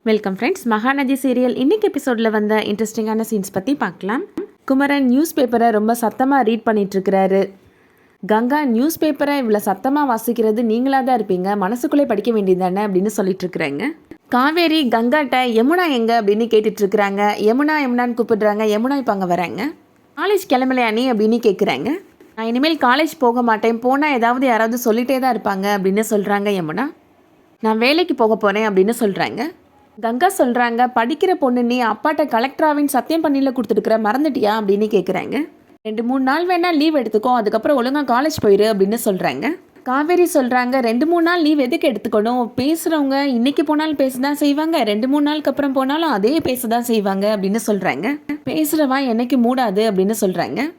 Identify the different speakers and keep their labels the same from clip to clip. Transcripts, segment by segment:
Speaker 1: Welcome friends. Mahanadi serial இன்னைக்கு எபிசோடில் வந்த இன்ட்ரெஸ்டிங்கான சீன்ஸ் பற்றி பார்க்கலாம். குமரன் நியூஸ் பேப்பரை ரொம்ப சத்தமாக ரீட் பண்ணிகிட்ருக்கிறாரு. கங்கா நியூஸ் பேப்பரை இவ்வளோ சத்தமாக வாசிக்கிறது நீங்களாக தான் இருப்பீங்க, மனசுக்குள்ளே படிக்க வேண்டியது தானே அப்படின்னு சொல்லிட்டுருக்குறாங்க. காவேரி கங்காட்ட யமுனா எங்கே அப்படின்னு கேட்டுட்ருக்குறாங்க. யமுனான்னு கூப்பிடுறாங்க. யமுனா இப்போ அங்கே வராங்க. காலேஜ் கிளம்பலையா நீ அப்படின்னு கேட்குறாங்க. நான் இனிமேல் காலேஜ் போக மாட்டேன், போனால் ஏதாவது யாராவது சொல்லிகிட்டே தான் இருப்பாங்க அப்படின்னு சொல்கிறாங்க யமுனா. நான் வேலைக்கு போக போகிறேன் அப்படின்னு சொல்கிறாங்க. கங்கா சொல்கிறாங்க, படிக்கிற பொண்ணு நீ அப்பாட்ட கலெக்டராவின் சத்தியம் பண்ணியில் கொடுத்துருக்குற, மறந்துட்டியா அப்படின்னு கேட்குறாங்க. 2-3 நாள் வேணால் லீவ் எடுத்துக்கோ, அதுக்கப்புறம் ஒழுங்காக காலேஜ் போயிரு அப்படின்னு சொல்கிறாங்க. காவேரி சொல்கிறாங்க, 2-3 நாள் லீவ் எதுக்கு எடுத்துக்கணும், பேசுகிறவங்க இன்றைக்கி போனாலும் பேச தான் செய்வாங்க, 2-3 நாளுக்கு அப்புறம் போனாலும் அதே பேச தான் செய்வாங்க அப்படின்னு சொல்கிறாங்க. பேசுகிறவன் என்னைக்கு மூடாது அப்படின்னு சொல்கிறாங்க.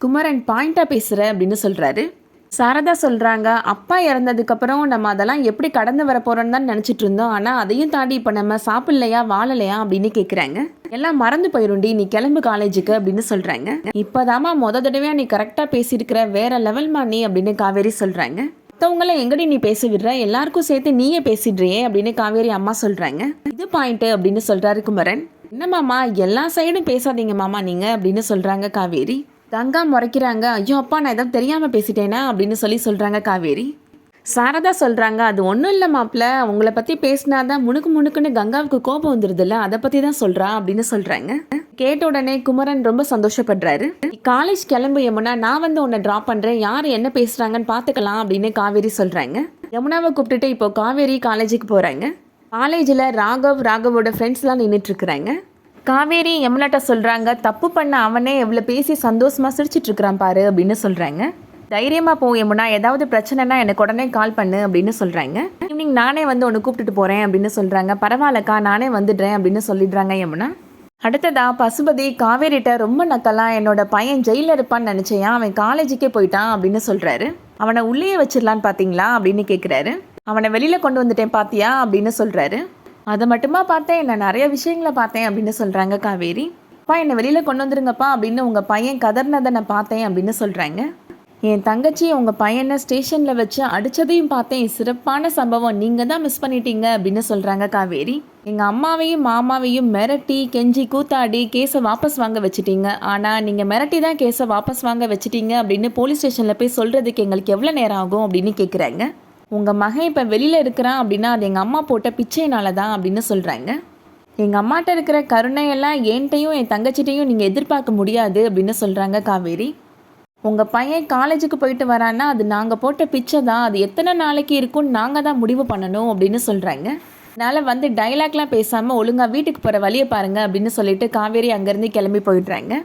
Speaker 1: குமரன் பாயிண்ட்டாக பேசுகிற அப்படின்னு சொல்கிறாரு. சாரதா சொல்கிறாங்க, அப்பா இறந்ததுக்கப்புறம் நம்ம அதெல்லாம் எப்படி கடந்து வர போகிறோன்னு தான் நினச்சிட்டு இருந்தோம், ஆனால் அதையும் தாண்டி இப்போ நம்ம சாப்பிட்லையா வாழலையா அப்படின்னு கேட்குறாங்க. எல்லாம் மறந்து போயிருண்டி, நீ கிளம்பு காலேஜுக்கு அப்படின்னு சொல்கிறாங்க. இப்போதாம்மா தடவையாக நீ கரெக்டாக பேசியிருக்கிற, வேற லெவல்மா நீ அப்படின்னு காவேரி சொல்கிறாங்க. மற்றவங்கள எங்கடி நீ பேச விடுற, எல்லாருக்கும் சேர்த்து நீயே பேசிடுறியே அப்படின்னு காவேரி அம்மா சொல்கிறாங்க. இது பாயிண்ட்டு அப்படின்னு சொல்கிறாரு குமரன். என்ன மாமா எல்லா சைடும் பேசாதீங்க மாமா நீங்கள் அப்படின்னு சொல்கிறாங்க காவேரி. கங்கா முறைக்கிறாங்க, ஐயோ அப்பா நான் எதாவது தெரியாமல் பேசிட்டேனா அப்படின்னு சொல்கிறாங்க காவேரி. சாரதா சொல்கிறாங்க, அது ஒன்றும் இல்லை மாப்பிள்ள, உங்களை பற்றி பேசினாதான் முணுக்குன்னு கங்காவுக்கு கோபம் வந்துடுதுல்ல, அதை பற்றி தான் சொல்கிறா அப்படின்னு சொல்கிறாங்க. கேட்ட உடனே குமரன் ரொம்ப சந்தோஷப்படுறாரு. காலேஜ் கிளம்பு யமுனா, நான் உன்னை ட்ராப் பண்ணுறேன், யார் என்ன பேசுகிறாங்கன்னு பார்த்துக்கலாம் அப்படின்னு காவேரி சொல்கிறாங்க. யமுனாவை கூப்பிட்டுட்டு இப்போ காவேரி காலேஜுக்கு போகிறாங்க. காலேஜில் ராகவோட ஃப்ரெண்ட்ஸ்லாம் நின்றுட்டுருக்குறாங்க. காவேரி யமுனாட்ட சொல்கிறாங்க, தப்பு பண்ண அவனே எவ்வளோ பேசி சந்தோஷமாக சிரிச்சிட்ருக்கிறான் பாரு அப்படின்னு சொல்கிறாங்க. தைரியமாக போ யமுனா, ஏதாவது பிரச்சனைனா எனக்கு உடனே கால் பண்ணு அப்படின்னு சொல்கிறாங்க. ஈவினிங் நானே ஒன்று கூப்பிட்டுட்டு போகிறேன் அப்படின்னு சொல்கிறாங்க. பரவாயில்லக்கா நானே வந்துடுறேன் அப்படின்னு சொல்லிடுறாங்க யமுனா. அடுத்ததா பசுபதி காவேரிட்ட ரொம்ப நக்கலாக, என்னோட பையன் ஜெயிலில் இருப்பான்னு நினச்சேன், அவன் காலேஜுக்கே போயிட்டான் அப்படின்னு சொல்கிறாரு. அவனை உள்ளே வச்சிடலான்னு பார்த்தீங்களா அப்படின்னு கேட்குறாரு. அவனை வெளியில் கொண்டு வந்துட்டேன் பார்த்தியா அப்படின்னு சொல்கிறாரு. அதை மட்டுமா பார்த்தேன், நான் நிறைய விஷயங்களை பார்த்தேன் அப்படின்னு சொல்கிறாங்க காவேரி. அப்பா என்னை வெளியில் கொண்டு வந்துருங்கப்பா அப்படின்னு உங்கள் பையன் கதர்னதை நான் பார்த்தேன் அப்படின்னு சொல்கிறாங்க. என் தங்கச்சி உங்கள் பையனை ஸ்டேஷனில் வச்சு அடித்ததையும் பார்த்தேன், சிறப்பான சம்பவம், நீங்கள் தான் மிஸ் பண்ணிட்டீங்க அப்படின்னு சொல்கிறாங்க காவேரி. எங்கள் அம்மாவையும் மாமாவையும் மிரட்டி கெஞ்சி கூத்தாடி கேஸை வாபஸ் வாங்க வச்சுட்டீங்க, ஆனால் நீங்கள் மிரட்டி தான் கேஸை வாபஸ் வாங்க வச்சுட்டீங்க அப்படின்னு போலீஸ் ஸ்டேஷனில் போய் சொல்கிறதுக்கு எங்களுக்கு எவ்வளோ நேரம் ஆகும் அப்படின்னு கேட்குறாங்க. உங்கள் மகன் இப்போ வெளியில் இருக்கிறான் அப்படின்னா அது எங்கள் அம்மா போட்ட பிச்சைனால தான் அப்படின்னு சொல்கிறாங்க. எங்கள் அம்மாட்ட இருக்கிற கருணையெல்லாம் என்கிட்டையும் என் தங்கச்சிட்டையும் நீங்கள் எதிர்பார்க்க முடியாது அப்படின்னு சொல்கிறாங்க காவேரி. உங்கள் பையன் காலேஜுக்கு போயிட்டு வரான்னா அது நாங்கள் போட்ட பிச்சை தான், அது எத்தனை நாளைக்கு இருக்குன்னு நாங்கள் தான் முடிவு பண்ணணும் அப்படின்னு சொல்கிறாங்க. அதனால் டைலாக்லாம் பேசாமல் ஒழுங்காக வீட்டுக்கு போகிற வழியை பாருங்கள் அப்படின்னு சொல்லிட்டு காவேரி அங்கேருந்து கிளம்பி போயிடுறாங்க.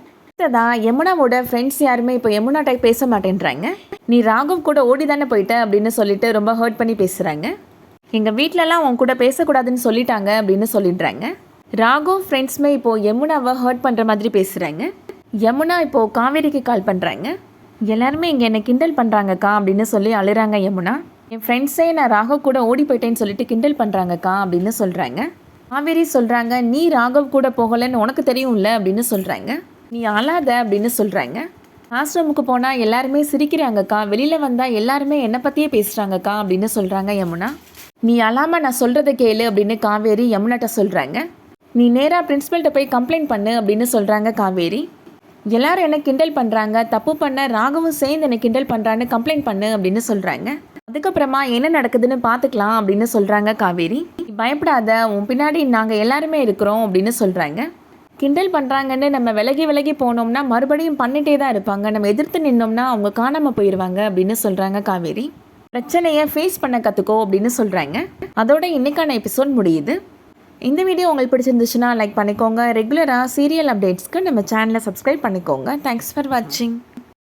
Speaker 1: தான் யமுனாவோட ஃப்ரெண்ட்ஸ் யாருமே இப்போ யமுனாட்ட பேச மாட்டேன்றாங்க. நீ ராகவ் கூட ஓடி தானே போயிட்ட அப்படின்னு சொல்லிட்டு ரொம்ப ஹர்ட் பண்ணி பேசுகிறாங்க. எங்கள் வீட்டிலலாம் உன் கூட பேசக்கூடாதுன்னு சொல்லிட்டாங்க அப்படின்னு சொல்லிடுறாங்க. ராகவ் ஃப்ரெண்ட்ஸுமே இப்போது யமுனாவை ஹர்ட் பண்ணுற மாதிரி பேசுகிறாங்க. யமுனா இப்போது காவேரிக்கு கால் பண்ணுறாங்க. எல்லாருமே இங்கே என்னை கிண்டல் பண்ணுறாங்கக்கா அப்படின்னு சொல்லி அழுறாங்க யமுனா. என் ஃப்ரெண்ட்ஸே நான் ராகவ் கூட ஓடி போயிட்டேன்னு சொல்லிட்டு கிண்டல் பண்ணுறாங்கக்கா அப்படின்னு சொல்கிறாங்க. காவேரி சொல்கிறாங்க, நீ ராகவ் கூட போகலைன்னு உனக்கு தெரியும்ல அப்படின்னு சொல்கிறாங்க. நீ அழாத அப்படின்னு சொல்கிறாங்க. ஆசிரமுக்கு போனால் எல்லாருமே சிரிக்கிறாங்கக்கா, வெளியில் வந்தால் எல்லாருமே என்னை பற்றியே பேசுகிறாங்கக்கா அப்படின்னு சொல்கிறாங்க யமுனா. நீ அழாமல் நான் சொல்கிறத கேளு அப்படின்னு காவேரி யமுனாட்ட சொல்கிறாங்க. நீ நேராக பிரின்ஸிபல்கிட்ட போய் கம்ப்ளைண்ட் பண்ணு அப்படின்னு சொல்கிறாங்க காவேரி. எல்லாரும் என்ன கிண்டல் பண்ணுறாங்க, தப்பு பண்ண ராகவும் சேர்ந்து என்னை கிண்டல் பண்ணுறான்னு கம்ப்ளைண்ட் பண்ணு அப்படின்னு சொல்கிறாங்க. அதுக்கப்புறமா என்ன நடக்குதுன்னு பார்த்துக்கலாம் அப்படின்னு சொல்கிறாங்க காவேரி. பயப்படாத, உன் பின்னாடி நாங்கள் எல்லாருமே இருக்கிறோம் அப்படின்னு சொல்கிறாங்க. கிண்டல் பண்ணுறாங்கன்னு நம்ம விலகி போனோம்னா மறுபடியும் பண்ணிகிட்டே தான் இருப்பாங்க, நம்ம எதிர்த்து நின்னோம்னா அவங்க காணாமல் போயிடுவாங்க அப்படின்னு சொல்கிறாங்க காவேரி. பிரச்சனையை ஃபேஸ் பண்ண கற்றுக்கோ அப்படின்னு சொல்கிறாங்க. அதோட இன்னைக்கான எபிசோட் முடியுது. இந்த வீடியோ உங்களுக்கு பிடிச்சிருந்துச்சுன்னா லைக் பண்ணிக்கோங்க. ரெகுலராக சீரியல் அப்டேட்ஸ்க்கு நம்ம சேனலை சப்ஸ்கிரைப் பண்ணிக்கோங்க. தேங்க்ஸ் ஃபார் வாட்சிங்.